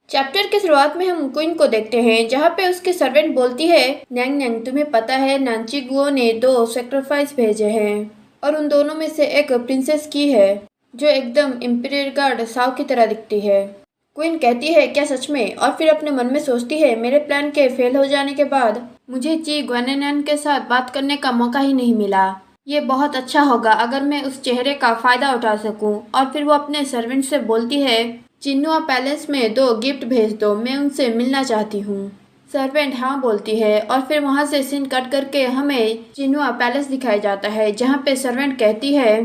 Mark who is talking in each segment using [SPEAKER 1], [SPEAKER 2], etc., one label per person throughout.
[SPEAKER 1] Chapter के शुरुआत में हम क्वीन को देखते हैं, जहाँ पे उसकी सर्वेंट बोलती है, न्यांग न्यांग, तुम्हें पता है नानची गुओ ने 2 सेक्रीफाइस भेजे हैं और उन दोनों में से एक प्रिंसेस की है जो एकदम इंपीरियल गार्ड साव की तरह दिखती है। क्वीन कहती है, क्या सच में? और फिर अपने मन में सोचती है, मेरे प्लान के फेल हो जाने के बाद मुझे ची ग्वेनेनन के साथ बात करने का मौका ही नहीं मिला। ये बहुत अच्छा होगा अगर मैं उस चेहरे का फायदा उठा सकूं। और फिर वो अपने सर्वेंट से बोलती है, चिन्हुआ पैलेस में 2 गिफ्ट भेज दो, मैं उनसे मिलना चाहती हूँ। सर्वेंट हाँ बोलती है और फिर वहाँ से सीन कट करके हमें चिन्हुआ पैलेस दिखाया जाता है, जहाँ पे सर्वेंट कहती है,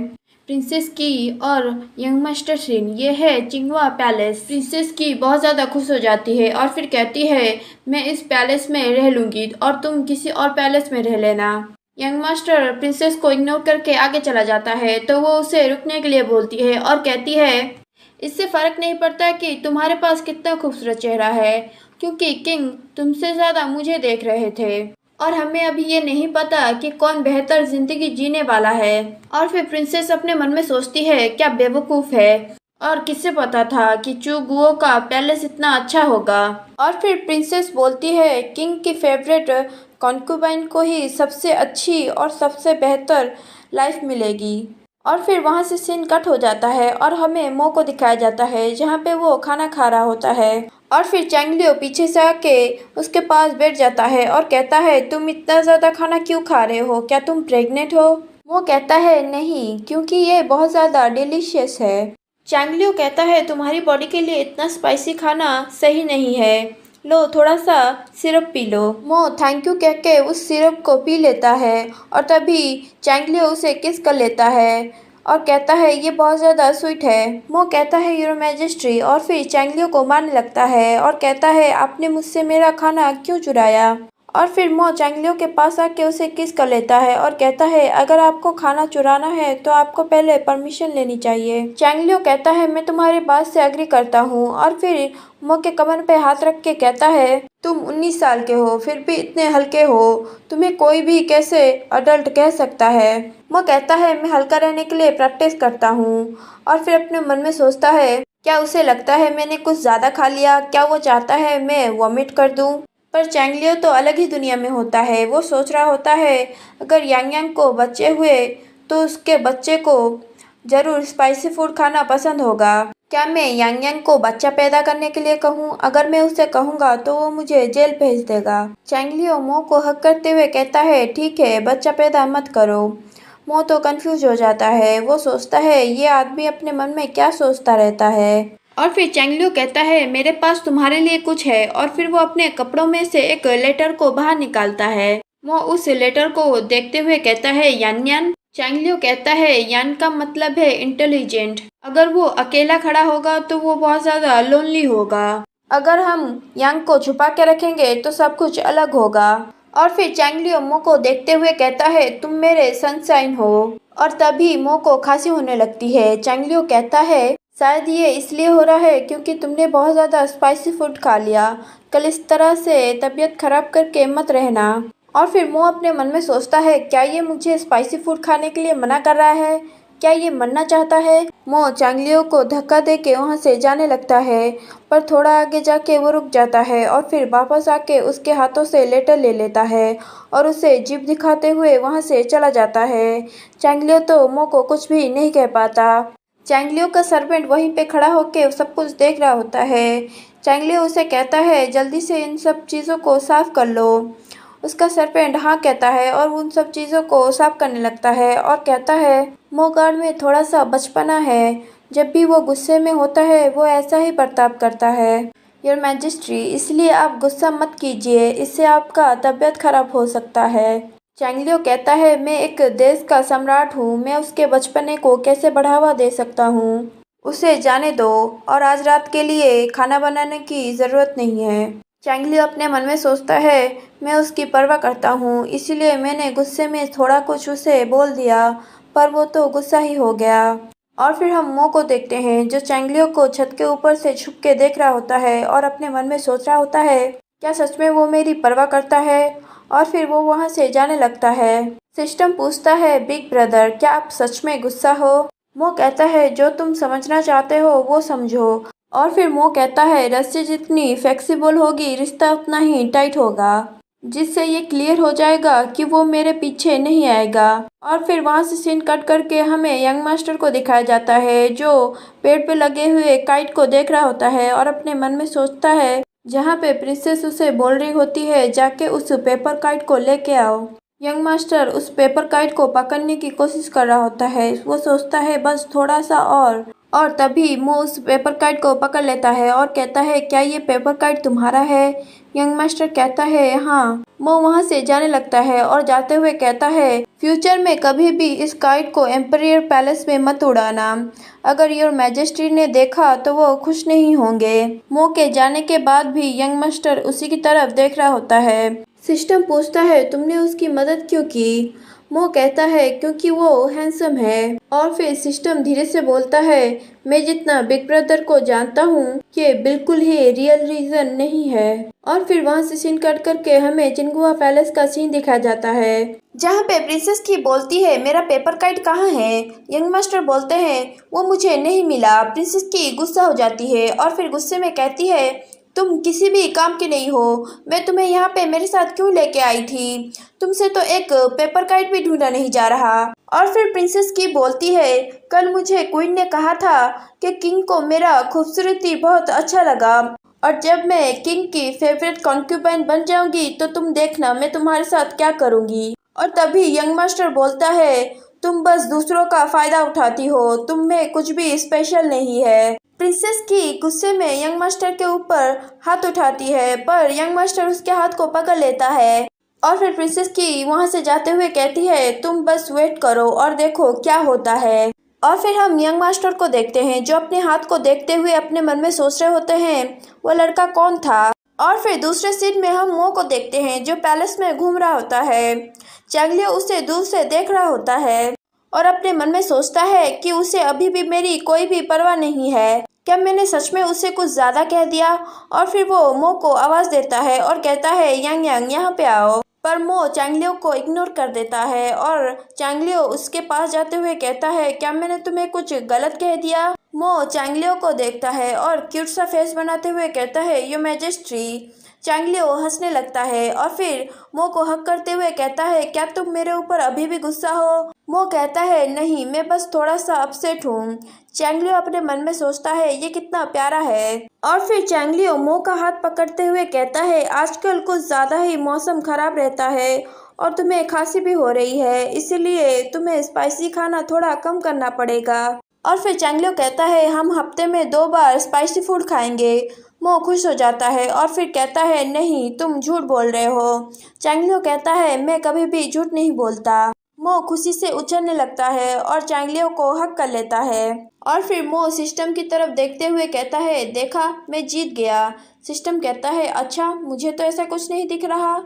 [SPEAKER 1] प्रिंसेस की और यंग मास्टर सिन, ये है चिंगुआ पैलेस। प्रिंसेस की बहुत ज़्यादा खुश हो जाती है और फिर कहती है, मैं इस पैलेस में रह लूँगी और तुम किसी और पैलेस में रह लेना। यंग मास्टर प्रिंसेस को इग्नोर करके आगे चला जाता है, तो वो उसे रुकने के लिए बोलती है और कहती है, इससे फ़र्क नहीं पड़ता कि तुम्हारे पास कितना खूबसूरत चेहरा है, क्योंकि किंग तुमसे ज़्यादा मुझे देख रहे थे और हमें अभी ये नहीं पता कि कौन बेहतर जिंदगी जीने वाला है। और फिर प्रिंसेस अपने मन में सोचती है, क्या बेवकूफ़ है, और किससे पता था कि चू गुओ का पैलेस इतना अच्छा होगा। और फिर प्रिंसेस बोलती है, किंग की फेवरेट कॉन्कुबाइन को ही सबसे अच्छी और सबसे बेहतर लाइफ मिलेगी। और फिर वहाँ से सीन कट हो जाता है और हमें मो को दिखाया जाता है, जहाँ पे वो खाना खा रहा होता है। और फिर चैंग लियो पीछे से आके उसके पास बैठ जाता है और कहता है, तुम इतना ज़्यादा खाना क्यों खा रहे हो? क्या तुम प्रेग्नेंट हो? वो कहता है, नहीं, क्योंकि ये बहुत ज़्यादा डिलीशियस है। चैंग लियो कहता है, तुम्हारी बॉडी के लिए इतना स्पाइसी खाना सही नहीं है, लो थोड़ा सा सिरप पी लो। मो थैंक यू कह के उस सिरप को पी लेता है और तभी चैंग लियो उसे किस कर लेता है और कहता है, ये बहुत ज़्यादा स्वीट है। मो कहता है, योर मैजेस्टी, और फिर चैंग लियो को मारने लगता है और कहता है, आपने मुझसे मेरा खाना क्यों चुराया? और फिर मो चैंग लियो के पास आके उसे किस कर लेता है और कहता है, अगर आपको खाना चुराना है तो आपको पहले परमिशन लेनी चाहिए। चैंग लियो कहता है, मैं तुम्हारी बात से एग्री करता हूँ। और फिर मो के कमर पे हाथ रख के कहता है, तुम 19 साल के हो, फिर भी इतने हल्के हो, तुम्हें कोई भी कैसे अडल्ट कह सकता है? मो कहता है, मैं हल्का रहने के लिए प्रैक्टिस करता हूँ। और फिर अपने मन में सोचता है, क्या उसे लगता है मैंने कुछ ज़्यादा खा लिया? क्या वो चाहता है मैं वॉमिट कर दूँ? पर चैंग लियो तो अलग ही दुनिया में होता है। वो सोच रहा होता है, अगर यांग यांग को बच्चे हुए तो उसके बच्चे को ज़रूर स्पाइसी फूड खाना पसंद होगा। क्या मैं यांग यांग को बच्चा पैदा करने के लिए कहूँ? अगर मैं उसे कहूँगा तो वो मुझे जेल भेज देगा। चैंग लियो मो को हक करते हुए कहता है, ठीक है, बच्चा पैदा मत करो। मो तो कंफ्यूज हो जाता है। वो सोचता है, ये आदमी अपने मन में क्या सोचता रहता है। और फिर चैंग लियो कहता है, मेरे पास तुम्हारे लिए कुछ है। और फिर वो अपने कपड़ों में से एक लेटर को बाहर निकालता है। वो उस लेटर को देखते हुए कहता है, यान यान। चैंग लियो कहता है, यान का मतलब है इंटेलिजेंट। अगर वो अकेला खड़ा होगा तो वो बहुत ज़्यादा लोनली होगा। अगर हम यांग को छुपा के रखेंगे तो सब कुछ अलग होगा। और फिर चैंग लियो मो को देखते हुए कहता है, तुम मेरे सनशाइन हो। और तभी मो को खांसी होने लगती है। चैंग लियो कहता है, शायद ये इसलिए हो रहा है क्योंकि तुमने बहुत ज़्यादा स्पाइसी फूड खा लिया। कल इस तरह से तबीयत खराब करके मत रहना। और फिर मो अपने मन में सोचता है, क्या ये मुझे स्पाइसी फूड खाने के लिए मना कर रहा है? क्या ये मरना चाहता है? मो चैंग लियो को धक्का दे के वहाँ से जाने लगता है, पर थोड़ा आगे जाके वो रुक जाता है और फिर वापस आके उसके हाथों से लेटर ले लेता है और उसे जीभ दिखाते हुए वहाँ से चला जाता है। चैंग लियो तो मो को कुछ भी नहीं कह पाता। चैंग लियो का सर्वेंट वहीं पे खड़ा होके सब कुछ देख रहा होता है। चैंग लियो उसे कहता है, जल्दी से इन सब चीज़ों को साफ कर लो। उसका सर्वेंट हाँ कहता है और उन सब चीज़ों को साफ करने लगता है और कहता है, मोगार्ड में थोड़ा सा बचपना है। जब भी वो गुस्से में होता है वो ऐसा ही बर्ताव करता है। योर मैजेस्टी, इसलिए आप गुस्सा मत कीजिए, इससे आपका तबीयत खराब हो सकता है। चैंग लियो कहता है, मैं एक देश का सम्राट हूँ, मैं उसके बचपने को कैसे बढ़ावा दे सकता हूँ? उसे जाने दो और आज रात के लिए खाना बनाने की ज़रूरत नहीं है। चैंग लियो अपने मन में सोचता है, मैं उसकी परवाह करता हूँ, इसीलिए मैंने गुस्से में थोड़ा कुछ उसे बोल दिया, पर वो तो गुस्सा ही हो गया। और फिर हम मो को देखते हैं, जो चैंग लियो को छत के ऊपर से छुप के देख रहा होता है और अपने मन में सोच रहा होता है, क्या सच में वो मेरी परवाह करता है? और फिर वो वहाँ से जाने लगता है। सिस्टम पूछता है, बिग ब्रदर क्या आप सच में गुस्सा हो? मो कहता है, जो तुम समझना चाहते हो वो समझो। और फिर मो कहता है, रस्सी जितनी फ्लेक्सिबल होगी रिश्ता उतना ही टाइट होगा, जिससे ये क्लियर हो जाएगा कि वो मेरे पीछे नहीं आएगा। और फिर वहाँ से सीन कट करके हमें यंग मास्टर को दिखाया जाता है, जो पेड़ पे लगे हुए काइट को देख रहा होता है और अपने मन में सोचता है, जहाँ पे प्रिंसेस उसे बोल रही होती है जाके उस पेपर काइट को लेके आओ। यंग मास्टर उस पेपर काइट को पकड़ने की कोशिश कर रहा होता है। वो सोचता है बस थोड़ा सा और तभी मो उस पेपर काइट को पकड़ लेता है और कहता है, क्या ये पेपर काइट तुम्हारा है? यंग मास्टर कहता है हाँ। मो वहाँ से जाने लगता है और जाते हुए कहता है, फ्यूचर में कभी भी इस काइट को एम्परियर पैलेस में मत उड़ाना। अगर योर मैजेस्टी ने देखा तो वो खुश नहीं होंगे। मो के जाने के बाद भी यंग मास्टर उसी की तरफ देख रहा होता है। सिस्टम पूछता है, तुमने उसकी मदद क्यों की? मो कहता है, क्योंकि वो हैंडसम है। और फिर सिस्टम धीरे से बोलता है, मैं जितना बिग ब्रदर को जानता हूँ ये बिल्कुल ही रियल रीजन नहीं है। और फिर वहाँ से सीन कट करके हमें चिंगुआ पैलेस का सीन दिखाया जाता है, जहाँ पे प्रिंसेस की बोलती है, मेरा पेपर काइट कहाँ है? यंग मास्टर बोलते हैं, वो मुझे नहीं मिला। प्रिंसेस की गुस्सा हो जाती है और फिर गुस्से में कहती है, तुम किसी भी काम की नहीं हो। मैं तुम्हें यहाँ पे मेरे साथ क्यों लेके आई थी? तुमसे तो एक पेपर काइट भी ढूंढा नहीं जा रहा। और फिर प्रिंसेस की बोलती है, कल मुझे क्वीन ने कहा था कि किंग को मेरा खूबसूरती बहुत अच्छा लगा और जब मैं किंग की फेवरेट कॉन्क्यूबाइन बन जाऊंगी तो तुम देखना मैं तुम्हारे साथ क्या करूंगी। और तभी यंग मास्टर बोलता है, तुम बस दूसरों का फायदा उठाती हो, तुम में कुछ भी स्पेशल नहीं है। प्रिंसेस की गुस्से में यंग मास्टर के ऊपर हाथ उठाती है, पर यंग मास्टर उसके हाथ को पकड़ लेता है। और फिर प्रिंसेस की वहां से जाते हुए कहती है, तुम बस वेट करो और देखो क्या होता है। और फिर हम यंग मास्टर को देखते हैं, जो अपने हाथ को देखते हुए अपने मन में सोच रहे होते हैं, वो लड़का कौन था। और फिर दूसरे सीन में हम मो को देखते हैं, जो पैलेस में घूम रहा होता है। चैंगलियो उसे दूर से देख रहा होता है और अपने मन में सोचता है कि उसे अभी भी मेरी कोई भी परवाह नहीं है। क्या मैंने सच में उसे कुछ ज्यादा कह दिया? और फिर वो मो को आवाज देता है और कहता है, यांग यांग यहाँ पे आओ। पर मो चैंगलियो को इग्नोर कर देता है और चैंगलियो उसके पास जाते हुए कहता है, क्या मैंने तुम्हें कुछ गलत कह दिया? मो चैंगलियो को देखता है और क्यूट सा फेस बनाते हुए कहता है, योर मैजेस्टी। चैंगलियो हंसने लगता है और फिर मो को हक करते हुए कहता है, क्या तुम मेरे ऊपर अभी भी गुस्सा हो? मो कहता है, नहीं, मैं बस थोड़ा सा अपसेट हूँ। चैंगलियो अपने मन में सोचता है, ये कितना प्यारा है। और फिर चैंगलियो मो का हाथ पकड़ते हुए कहता है, आजकल कुछ ज्यादा ही मौसम खराब रहता है और तुम्हें खांसी भी हो रही है, इसलिए तुम्हें स्पाइसी खाना थोड़ा कम करना पड़ेगा। और फिर चैंगलियो कहता है, हम हफ्ते में 2 बार स्पाइसी फूड खाएंगे। मो खुश हो जाता है और फिर कहता है, नहीं, तुम झूठ बोल रहे हो। चैंगलियो कहता है, मैं कभी भी झूठ नहीं बोलता। मो खुशी से उछलने लगता है और चैंगलियो को हक कर लेता है। और फिर मो सिस्टम की तरफ देखते हुए कहता है, देखा, मैं जीत गया। सिस्टम कहता है, अच्छा, मुझे तो ऐसा कुछ नहीं दिख रहा।